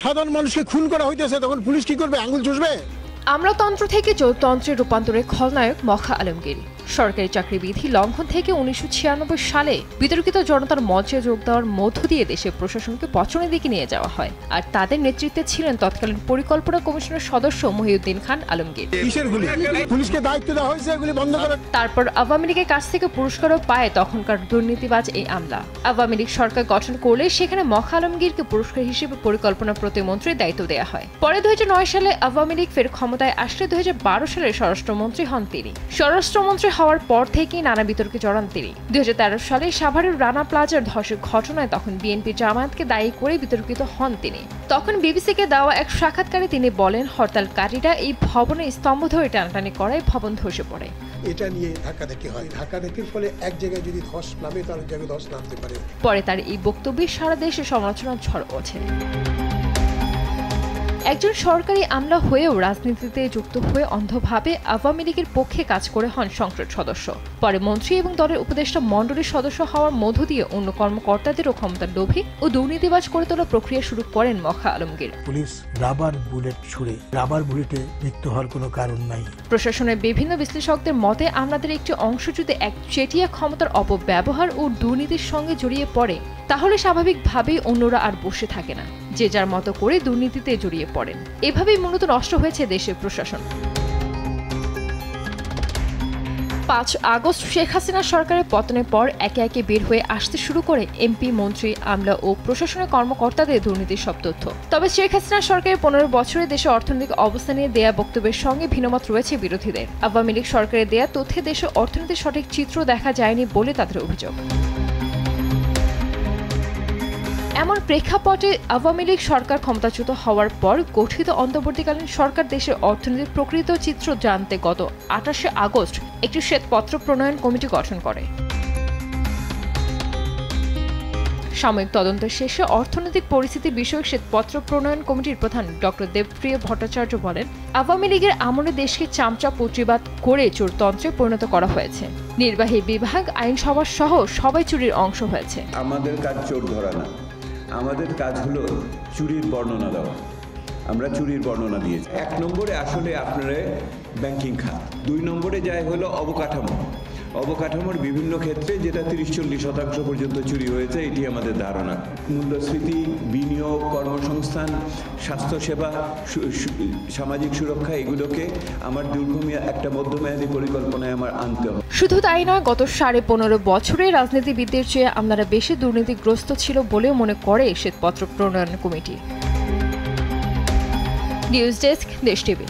সাধারণ মানুষকে খুন করা হইতেছে, তখন পুলিশ কি করবে? আঙুল চুষবে? আমলাতন্ত্র থেকে জোরতন্ত্রে রূপান্তরে খলনায়ক মখা আলমগীর। সরকারি চাকরি বিধি লঙ্ঘন থেকে 1996 সালে বিতর্কিত জনতার মঞ্চে যোগ দেওয়ার মধ্য দিয়ে দেশের প্রশাসনকে পতনের দিকে নিয়ে যাওয়া হয়, আর তাদের নেতৃত্বে ছিলেন তৎকালীন পরিকল্পনা কমিশনের সদস্য মহিউদ্দিন খান আলমগীর। কিসের গুলি? পুলিশকে দায়িত্ব দেওয়া হয়েছে এগুলি বন্ধ করার। তারপর আওয়ামী লীগের কাছ থেকে পুরস্কারও পায় তখনকার দুর্নীতিবাজ এই আমলা। আওয়ামী লীগ সরকার গঠন করলে সেখানে মখা আলমগীরকে পুরস্কার হিসেবে পরিকল্পনা প্রতিমন্ত্রীর দায়িত্ব দেওয়া হয়। পরে 2009 সালে আওয়ামী লীগ ফের ক্ষমতায় আসলে 2012 সালে স্বরাষ্ট্রমন্ত্রী হন তিনি। স্বরাষ্ট্রমন্ত্রী হওয়ার পর থেকেই নানা বিতর্কে জড়ান তিনি। 2013 সালে সাভারের রানা প্লাজার ধসের ঘটনায় তখন বিএনপি জামায়াতকে দায়ী করে বিতর্কিত হন তিনি। তখন বিবিসিকে দেওয়া এক সাক্ষাৎকারে তিনি বলেন, হরতালকারীরা এই ভবনের স্তম্ভ ধরে টানাটানি করায় ভবন ধসে পড়ে। এটা নিয়ে ধাক্কাধাক্কি হয়। ধাক্কাধাক্কির ফলে এক জায়গায় যদি ধস নামে, তার জায়গায় ধস নামতে পারে। পরে তার এই বক্তব্যে সারা দেশে সমালোচনার ঝড় ওঠে। একজন সরকারি আমলা হয়েও রাজনীতিতে যুক্ত হয়ে অন্ধভাবে আওয়ামী লীগের পক্ষে কাজ করে হন সংসদ সদস্য। পরে মন্ত্রী এবং দলের উপদেষ্টা মণ্ডলীর সদস্য হওয়ার মধ্য দিয়ে অন্য কর্মকর্তাদেরও ক্ষমতার লোভী ও দুর্নীতিবাজ করে তোলার প্রক্রিয়া শুরু করেন মখা আলমগীর। পুলিশ রাবার বুলেট ছুড়ে, রাবার বুলেটে মৃত্যু হওয়ার কোনো কারণ নাই। প্রশাসনের বিভিন্ন বিশ্লেষকদের মতে আমলাদের একটি অংশ যদি একচেটিয়া ক্ষমতার অপব্যবহার ও দুর্নীতির সঙ্গে জড়িয়ে পড়ে, তাহলে স্বাভাবিকভাবেই অন্যরা আর বসে থাকে না, যে যার মতো করে দুর্নীতিতে জড়িয়ে পড়েন। এভাবেই মূলত নষ্ট হয়েছে দেশের প্রশাসন। 5 আগস্ট শেখ হাসিনা সরকারের পতনের পর একে একে বের হয়ে আসতে শুরু করে এমপি, মন্ত্রী, আমলা ও প্রশাসনের কর্মকর্তাদের দুর্নীতির সব তথ্য। তবে শেখ হাসিনা সরকারের 15 বছরে দেশের অর্থনৈতিক অবস্থা নিয়ে দেয়া বক্তব্যের সঙ্গে ভিন্নমত রয়েছে বিরোধীদের। আওয়ামী লীগ সরকারের দেয়া তথ্যে দেশের অর্থনীতির সঠিক চিত্র দেখা যায়নি বলে তাদের অভিযোগ। এমন প্রেক্ষাপটে আওয়ামী লীগ সরকার ক্ষমতাচ্যুত হওয়ার পর গঠিত অন্তর্বর্তীকালীন সরকার দেশের অর্থনীতির প্রকৃত চিত্র জানতে গত 28 আগস্ট একটি শ্বেতপত্র প্রণয়ন কমিটি গঠন করে। সাময়িক তদন্তের শেষে অর্থনৈতিক পরিস্থিতি বিষয়ক শ্বেতপত্র প্রণয়ন কমিটির প্রধান ডক্টর দেবপ্রিয় ভট্টাচার্য বলেন, আওয়ামী লীগের আমলে দেশকে চামচা প্রতিবাদ করে চোরতন্ত্রে পরিণত করা হয়েছে। নির্বাহী বিভাগ, আইনসভা সহ সবাই চুরির অংশ হয়েছে। আমাদের কাজ চোর ধরা না, আমাদের কাজ হলো চুরির বর্ণনা দেওয়া। আমরা চুরির বর্ণনা দিয়েছি। 1 নম্বরে আসলে আপনারা ব্যাংকিং খাত, 2 নম্বরে যায় হলো অবকাঠামোর বিভিন্ন ক্ষেত্রে, যেটা 30-40% পর্যন্ত চুরি হয়েছে, এটি আমাদের ধারণা। মূল্যস্ফীতি, বিনিয়োগ, কর্মসংস্থান, স্বাস্থ্যসেবা, সামাজিক সুরক্ষা, এগুলোকে আমার একটা মধ্যমেয়াদী পরিকল্পনায় আমার আনতে হবে। শুধু তাই নয়, গত 15.5 বছরে রাজনীতিবিদদের চেয়ে আমলারা বেশি দুর্নীতিগ্রস্ত ছিল বলেও মনে করে শ্বেতপত্র প্রণয়ন কমিটি। নিউজ ডেস্ক, দেশ টিভি।